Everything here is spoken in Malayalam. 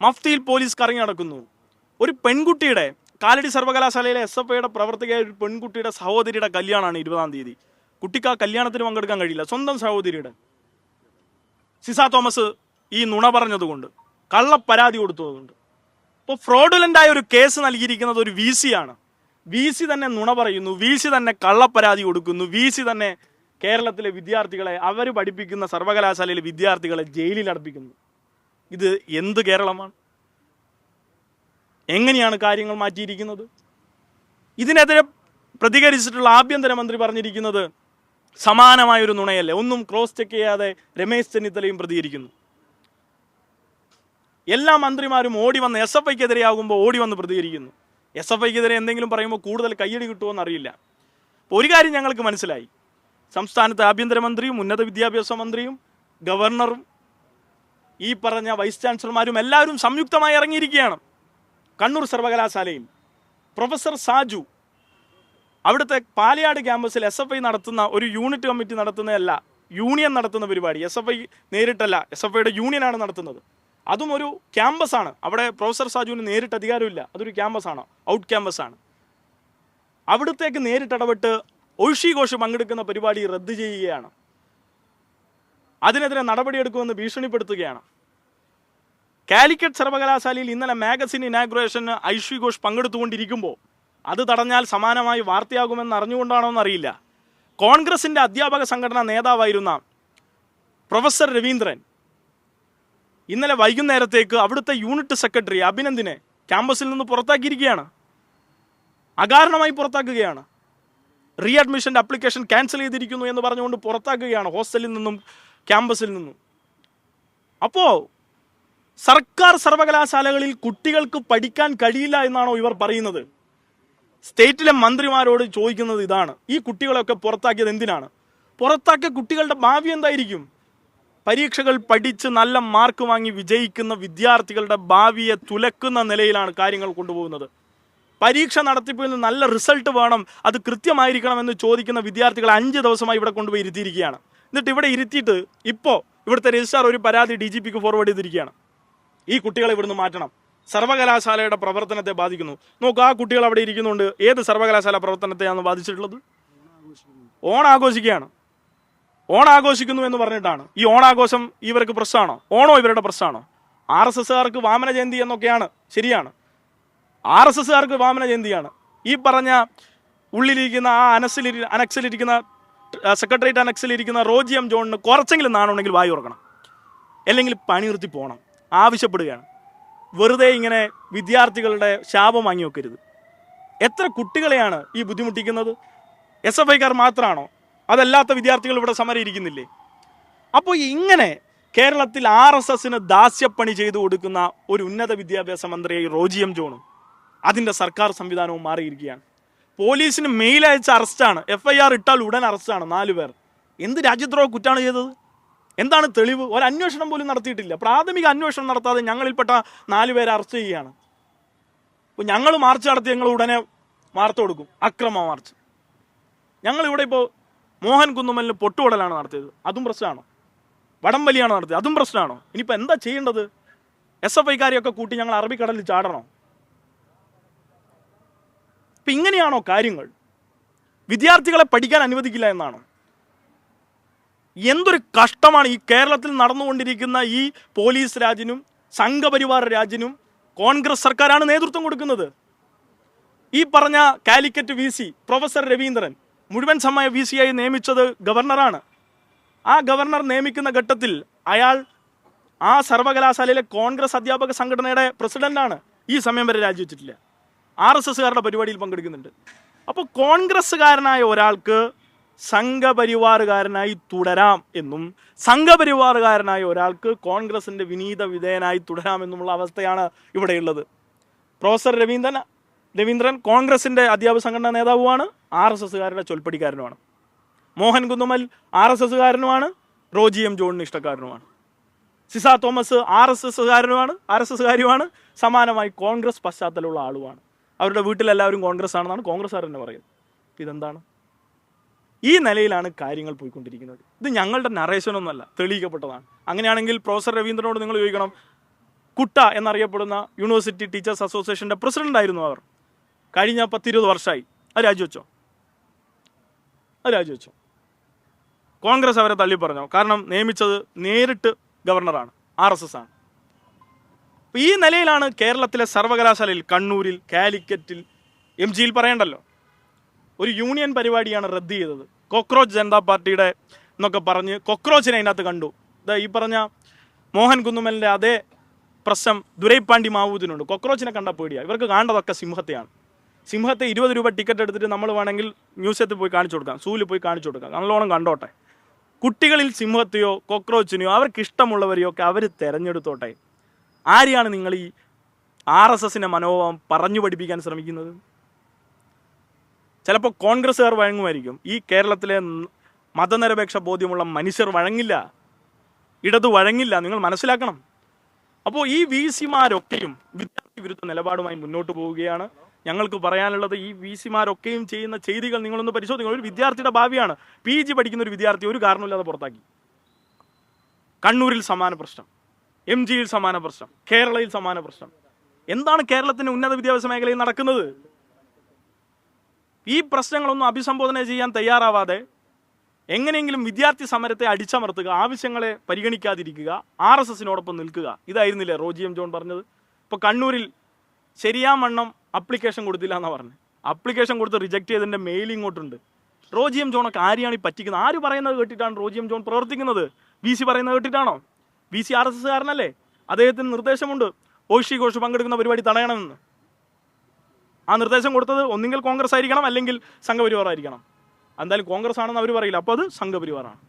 മഫ്തിയിൽ പോലീസ് കറങ്ങി നടക്കുന്നു. ഒരു പെൺകുട്ടിയുടെ കാലടി സർവകലാശാലയിലെ SFIയുടെ പ്രവർത്തകയായ ഒരു പെൺകുട്ടിയുടെ സഹോദരിയുടെ കല്യാണമാണ് 20-ാം തീയതി. കുട്ടിക്ക് ആ കല്യാണത്തിന് പങ്കെടുക്കാൻ കഴിയില്ല. സ്വന്തം സഹോദരിയുടെ. സിസ തോമസ് ഈ നുണ പറഞ്ഞതുകൊണ്ട്, കള്ളപ്പരാതി കൊടുത്തതുകൊണ്ട്. ഇപ്പോൾ ഫ്രോഡുലൻ്റായ ഒരു കേസ് നൽകിയിരിക്കുന്നത് ഒരു VC ആണ്. VC തന്നെ നുണ പറയുന്നു, VC തന്നെ കള്ളപ്പരാതി കൊടുക്കുന്നു, VC തന്നെ കേരളത്തിലെ വിദ്യാർത്ഥികളെ, അവർ പഠിപ്പിക്കുന്ന സർവകലാശാലയിലെ വിദ്യാർത്ഥികളെ ജയിലിൽ അടപ്പിക്കുന്നു. ഇത് എന്ത് കേരളമാണ്? എങ്ങനെയാണ് കാര്യങ്ങൾ മാറ്റിയിരിക്കുന്നത്? ഇതിനെതിരെ പ്രതികരിച്ചിട്ടുള്ള ആഭ്യന്തരമന്ത്രി പറഞ്ഞിരിക്കുന്നത് സമാനമായൊരു നുണയല്ലേ. ഒന്നും ക്രോസ് ചെക്ക് ചെയ്യാതെ രമേശ് ചെന്നിത്തലയും പ്രതികരിക്കുന്നു. എല്ലാ മന്ത്രിമാരും ഓടി വന്ന് SFIക്കെതിരെയാകുമ്പോൾ ഓടി വന്ന് പ്രതികരിക്കുന്നു. SFIക്കെതിരെ എന്തെങ്കിലും പറയുമ്പോൾ കൂടുതൽ കയ്യടി കിട്ടുമോ അറിയില്ല. ഒരു കാര്യം ഞങ്ങൾക്ക് മനസ്സിലായി, സംസ്ഥാനത്തെ ആഭ്യന്തരമന്ത്രിയും ഉന്നത വിദ്യാഭ്യാസ മന്ത്രിയും ഗവർണറും ഈ പറഞ്ഞ വൈസ് ചാൻസലർമാരും എല്ലാവരും സംയുക്തമായി ഇറങ്ങിയിരിക്കുകയാണ്. കണ്ണൂർ സർവകലാശാലയിൽ പ്രൊഫസർ സാജു അവിടുത്തെ പാലയാട് ക്യാമ്പസിൽ SFI നടത്തുന്ന ഒരു യൂണിറ്റ് കമ്മിറ്റി നടത്തുന്നതല്ല, യൂണിയൻ നടത്തുന്ന പരിപാടി. SFI നേരിട്ടല്ല, SFIയുടെ യൂണിയനാണ് നടത്തുന്നത്. അതും ഒരു ക്യാമ്പസാണ്. അവിടെ പ്രൊഫസർ സാജുവിന് നേരിട്ട് അധികാരമില്ല. അതൊരു ക്യാമ്പസാണ്, ഔട്ട് ക്യാമ്പസാണ്. അവിടത്തേക്ക് നേരിട്ടിടപെട്ട് ഐഷി ഘോഷ് പങ്കെടുക്കുന്ന പരിപാടി റദ്ദ് ചെയ്യുകയാണ്. അതിനെതിരെ നടപടിയെടുക്കുമെന്ന് ഭീഷണിപ്പെടുത്തുകയാണ്. കാലിക്കറ്റ് സർവകലാശാലയിൽ ഇന്നലെ മാഗസിൻ ഇനാഗുറേഷന് ഐഷി ഘോഷ് പങ്കെടുത്തുകൊണ്ടിരിക്കുമ്പോൾ അത് തടഞ്ഞാൽ സമാനമായി വാർത്തയാകുമെന്ന് അറിഞ്ഞുകൊണ്ടാണോ എന്നറിയില്ല, കോൺഗ്രസിൻ്റെ അധ്യാപക സംഘടനാ നേതാവായിരുന്ന പ്രൊഫസർ രവീന്ദ്രൻ ഇന്നലെ വൈകുന്നേരത്തേക്ക് അവിടുത്തെ യൂണിറ്റ് സെക്രട്ടറി അഭിനന്ദിനെ ക്യാമ്പസിൽ നിന്ന് പുറത്താക്കിയിരിക്കുകയാണ്. അകാരണമായി പുറത്താക്കുകയാണ്. റീ അഡ്മിഷൻ്റെ അപ്ലിക്കേഷൻ ക്യാൻസൽ ചെയ്തിരിക്കുന്നു എന്ന് പറഞ്ഞുകൊണ്ട് പുറത്താക്കുകയാണ് ഹോസ്റ്റലിൽ നിന്നും ക്യാമ്പസിൽ നിന്നും. അപ്പോൾ സർക്കാർ സർവകലാശാലകളിൽ കുട്ടികൾക്ക് പഠിക്കാൻ കഴിയില്ല എന്നാണോ ഇവർ പറയുന്നത്? സ്റ്റേറ്റിലെ മന്ത്രിമാരോട് ചോദിക്കുന്നത് ഇതാണ്, ഈ കുട്ടികളെയൊക്കെ പുറത്താക്കിയത് എന്തിനാണ്? പുറത്താക്കിയ കുട്ടികളുടെ ഭാവി എന്തായിരിക്കും? പരീക്ഷകൾ പഠിച്ച് നല്ല മാർക്ക് വാങ്ങി വിജയിക്കുന്ന വിദ്യാർത്ഥികളുടെ ഭാവിയെ തുലക്കുന്ന നിലയിലാണ് കാര്യങ്ങൾ കൊണ്ടുപോകുന്നത്. പരീക്ഷ നടത്തിപ്പിൽ നിന്ന് നല്ല റിസൾട്ട് വേണം, അത് കൃത്യമായിരിക്കണമെന്ന് ചോദിക്കുന്ന വിദ്യാർത്ഥികളെ 5 ദിവസമായി ഇവിടെ കൊണ്ടുപോയി ഇരുത്തിയിരിക്കുകയാണ്. എന്നിട്ട് ഇവിടെ ഇരുത്തിയിട്ട് ഇപ്പോൾ ഇവിടുത്തെ രജിസ്ട്രാർ ഒരു പരാതി DGPക്ക് ഫോർവേഡ് ചെയ്തിരിക്കുകയാണ്. ഈ കുട്ടികളെ ഇവിടുന്ന് മാറ്റണം, സർവകലാശാലയുടെ പ്രവർത്തനത്തെ ബാധിക്കുന്നു. നോക്ക്, ആ കുട്ടികൾ അവിടെ ഇരിക്കുന്നുണ്ട്. ഏത് സർവകലാശാല പ്രവർത്തനത്തെയാണ് ബാധിച്ചിട്ടുള്ളത്? ഓണാഘോഷിക്കുകയാണ്. ഓണാഘോഷിക്കുന്നു എന്ന് പറഞ്ഞിട്ടാണ്. ഈ ഓണാഘോഷം ഇവർക്ക് പ്രശ്നമാണോ? ഓണോ ഇവരുടെ പ്രശ്നമാണോ? RSSകാർക്ക് വാമന ജയന്തി എന്നൊക്കെയാണ്, ശരിയാണ്. RSSകാർക്ക് വാമന ജയന്തിയാണ്. ഈ പറഞ്ഞ ഉള്ളിലിരിക്കുന്ന ആ അനക്സിലിരിക്കുന്ന സെക്രട്ടേറിയറ്റ് അനക്സിലിരിക്കുന്ന റോജി M. ജോണിന് കുറച്ചെങ്കിലും നാണുണ്ടെങ്കിൽ വായി ഉറക്കണം, അല്ലെങ്കിൽ പണി നിർത്തി പോകണം ആവശ്യപ്പെടുകയാണ്. വെറുതെ ഇങ്ങനെ വിദ്യാർത്ഥികളുടെ ശാപം വാങ്ങി വെക്കരുത്. എത്ര കുട്ടികളെയാണ് ഈ ബുദ്ധിമുട്ടിക്കുന്നത്? SFIക്കാർ മാത്രമാണോ? അതല്ലാത്ത വിദ്യാർത്ഥികൾ ഇവിടെ സമരം ഇരിക്കുന്നില്ലേ? അപ്പോൾ ഇങ്ങനെ കേരളത്തിൽ RSSന് ദാസ്യപ്പണി ചെയ്തു കൊടുക്കുന്ന ഒരു ഉന്നത വിദ്യാഭ്യാസ മന്ത്രിയായി റോജി M. ജോണും അതിൻ്റെ സർക്കാർ സംവിധാനവും മാറിയിരിക്കുകയാണ്. പോലീസിന് മെയിൽ അയച്ച അറസ്റ്റാണ്. FIR ഇട്ടാൽ ഉടൻ അറസ്റ്റാണ് 4 പേർ. എന്ത് രാജ്യദ്രോഹ കുറ്റാണ് ചെയ്തത്? എന്താണ് തെളിവ്? ഒരു അന്വേഷണം പോലും നടത്തിയിട്ടില്ല. പ്രാഥമിക അന്വേഷണം നടത്താതെ ഞങ്ങളിൽപ്പെട്ട 4 പേരെ അറസ്റ്റ് ചെയ്യുകയാണ്. ഇപ്പോൾ ഞങ്ങൾ മാർച്ച് നടത്തി, ഞങ്ങൾ ഉടനെ വാർത്ത കൊടുക്കും, അക്രമ മാർച്ച്. ഞങ്ങളിവിടെ ഇപ്പോൾ മോഹൻ കുന്നുമലിന് പൊട്ടുകൊടലാണ് നടത്തിയത്, അതും പ്രശ്നമാണോ? വടംവലിയാണ് നടത്തിയത്, അതും പ്രശ്നമാണോ? ഇനിയിപ്പോൾ എന്താ ചെയ്യേണ്ടത്? SFIക്കാരെയൊക്കെ കൂട്ടി ഞങ്ങൾ അറബിക്കടലിൽ ചാടണോ? ഇപ്പം ഇങ്ങനെയാണോ കാര്യങ്ങൾ? വിദ്യാർത്ഥികളെ പഠിക്കാൻ അനുവദിക്കില്ല എന്നാണോ? എന്തൊരു കഷ്ടമാണ് ഈ കേരളത്തിൽ നടന്നുകൊണ്ടിരിക്കുന്ന ഈ പോലീസ് രാജിനും സംഘപരിവാർ രാജിനും കോൺഗ്രസ് സർക്കാരാണ് നേതൃത്വം കൊടുക്കുന്നത്. ഈ പറഞ്ഞ കാലിക്കറ്റ് VC പ്രൊഫസർ രവീന്ദ്രൻ മുഴുവൻ സമയ VCയായി നിയമിച്ചത് ഗവർണറാണ്. ആ ഗവർണർ നിയമിക്കുന്ന ഘട്ടത്തിൽ അയാൾ ആ സർവകലാശാലയിലെ കോൺഗ്രസ് അധ്യാപക സംഘടനയുടെ പ്രസിഡന്റാണ്. ഈ സമയം വരെ രാജിവെച്ചിട്ടില്ല. RSSകാരുടെ പരിപാടിയിൽ പങ്കെടുക്കുന്നുണ്ട്. അപ്പോൾ കോൺഗ്രസ്സുകാരനായ ഒരാൾക്ക് സംഘപരിവാറുകാരനായി തുടരാം എന്നും സംഘപരിവാറുകാരനായ ഒരാൾക്ക് കോൺഗ്രസിൻ്റെ വിനീത വിധേയനായി തുടരാമെന്നുമുള്ള അവസ്ഥയാണ് ഇവിടെയുള്ളത്. പ്രൊഫസർ രവീന്ദ്രൻ കോൺഗ്രസിൻ്റെ അധ്യാപക സംഘടനാ നേതാവുമാണ്, RSSകാരുടെ ചൊൽപ്പടിക്കാരനുമാണ്. മോഹൻ കുന്നുമൽ RSSകാരനുമാണ്, റോജി M. ജോണിന് ഇഷ്ടക്കാരനുമാണ്. സിസ തോമസ് RSSകാരിയുമാണ്, സമാനമായി കോൺഗ്രസ് പശ്ചാത്തലമുള്ള ആളുമാണ്. അവരുടെ വീട്ടിലെല്ലാവരും കോൺഗ്രസ് ആണെന്നാണ് കോൺഗ്രസ്സുകാർ തന്നെ പറയുന്നത്. ഇതെന്താണ്? ഈ നിലയിലാണ് കാര്യങ്ങൾ പോയിക്കൊണ്ടിരിക്കുന്നത്. ഇത് ഞങ്ങളുടെ നറേഷനൊന്നുമല്ല, തെളിയിക്കപ്പെട്ടതാണ്. അങ്ങനെയാണെങ്കിൽ പ്രൊഫസർ രവീന്ദ്രനോട് നിങ്ങൾ ചോദിക്കണം, കുട്ട എന്നറിയപ്പെടുന്ന യൂണിവേഴ്സിറ്റി ടീച്ചേഴ്സ് അസോസിയേഷൻ്റെ പ്രസിഡൻ്റായിരുന്നു അവർ. കഴിഞ്ഞ 10-20 വർഷമായി. അത് രാജിവെച്ചോ? കോൺഗ്രസ് അവരെ തള്ളിപ്പറഞ്ഞോ? കാരണം നിയമിച്ചത് നേരിട്ട് ഗവർണറാണ്, RSS ആണ്. ഈ നിലയിലാണ് കേരളത്തിലെ സർവകലാശാലയിൽ, കണ്ണൂരിൽ, കാലിക്കറ്റിൽ, MGയിൽ പറയണ്ടല്ലോ, ഒരു യൂണിയൻ പരിപാടിയാണ് റദ്ദ് ചെയ്തത്. കോക്രോച്ച് ജനതാ പാർട്ടിയുടെ എന്നൊക്കെ പറഞ്ഞ് കോക്രോച്ചിനെ അതിനകത്ത് കണ്ടു. ഈ പറഞ്ഞ മോഹൻ കുന്നുമലിൻ്റെ അതേ പ്രശ്നം ദുരൈപ്പാണ്ടി മാവൂദിനുണ്ട്. കോക്രോച്ചിനെ കണ്ടാൽ പേടിയാണ്. ഇവർക്ക് കാണേണ്ടതൊക്കെ സിംഹത്തെയാണ്. സിംഹത്തെ 20 രൂപ ടിക്കറ്റ് എടുത്തിട്ട് നമ്മൾ വേണമെങ്കിൽ മ്യൂസിയത്തിൽ പോയി കാണിച്ചു കൊടുക്കാം, സൂവിൽ പോയി കാണിച്ചു കൊടുക്കാം, നല്ലോണം കണ്ടോട്ടെ. കുട്ടികളിൽ സിംഹത്തെയോ കോക്രോച്ചിനെയോ അവർക്ക് ഇഷ്ടമുള്ളവരെയോ ഒക്കെ അവർ തിരഞ്ഞെടുത്തോട്ടെ. ആരെയാണ് നിങ്ങൾ ഈ RSSന്റെ മനോഭാവം പറഞ്ഞു പഠിപ്പിക്കാൻ ശ്രമിക്കുന്നത്? ചിലപ്പോൾ കോൺഗ്രസ്സുകാർ വഴങ്ങുമായിരിക്കും. ഈ കേരളത്തിലെ മതനിരപേക്ഷ ബോധ്യമുള്ള മനുഷ്യർ വഴങ്ങില്ല, ഇടതു വഴങ്ങില്ല. നിങ്ങൾ മനസ്സിലാക്കണം. അപ്പോൾ ഈ VCമാരൊക്കെയും വിദ്യാർത്ഥി വിരുദ്ധ നിലപാടുമായി മുന്നോട്ട് പോവുകയാണ്. ഞങ്ങൾക്ക് പറയാനുള്ളത്, ഈ VCമാരൊക്കെയും ചെയ്യുന്ന ചെയ്തികൾ നിങ്ങളൊന്ന് പരിശോധിക്കണം. ഒരു വിദ്യാർത്ഥിയുടെ ഭാവിയാണ്. PG പഠിക്കുന്ന ഒരു വിദ്യാർത്ഥി ഒരു കാരണമില്ലാതെ പുറത്താക്കി. കണ്ണൂരിൽ സമാന പ്രശ്നം, MGയിൽ സമാന പ്രശ്നം, കേരളയിൽ സമാന പ്രശ്നം. എന്താണ് കേരളത്തിന്റെ ഉന്നത വിദ്യാഭ്യാസ മേഖലയിൽ നടക്കുന്നത്? ഈ പ്രശ്നങ്ങളൊന്നും അഭിസംബോധന ചെയ്യാൻ തയ്യാറാവാതെ എങ്ങനെയെങ്കിലും വിദ്യാർത്ഥി സമരത്തെ അടിച്ചമർത്തുക, ആവശ്യങ്ങളെ പരിഗണിക്കാതിരിക്കുക, RSSനോടൊപ്പം നിൽക്കുക. ഇതായിരുന്നില്ലേ റോജി എം ജോൺ പറഞ്ഞത്? ഇപ്പോൾ കണ്ണൂരിൽ ശരിയാവണ്ണം അപ്ലിക്കേഷൻ കൊടുത്തില്ല എന്നാണ് പറഞ്ഞത്. അപ്ലിക്കേഷൻ കൊടുത്ത് റിജക്ട് ചെയ്തതിൻ്റെ മെയിൽ ഇങ്ങോട്ടുണ്ട്. റോജി എം ജോണൊക്കെ ആരെയാണ് ഈ പറ്റിക്കുന്നത്? ആര് പറയുന്നത് കേട്ടിട്ടാണ് റോജി എം ജോൺ പ്രവർത്തിക്കുന്നത്? VC പറയുന്നത് കേട്ടിട്ടാണോ? VC RSSകാരനല്ലേ? അദ്ദേഹത്തിന് നിർദ്ദേശമുണ്ട് ഐഷി ഘോഷ് പങ്കെടുക്കുന്ന പരിപാടി തടയണമെന്ന്. ആ നിർദ്ദേശം കൊടുത്തത് ഒന്നുകിൽ കോൺഗ്രസ് ആയിരിക്കണം, അല്ലെങ്കിൽ സംഘപരിവാർ ആയിരിക്കണം. എന്തായാലും കോൺഗ്രസ് ആണെന്ന് അവർ പറയില്ല, അപ്പോൾ അത് സംഘപരിവാറാണ്.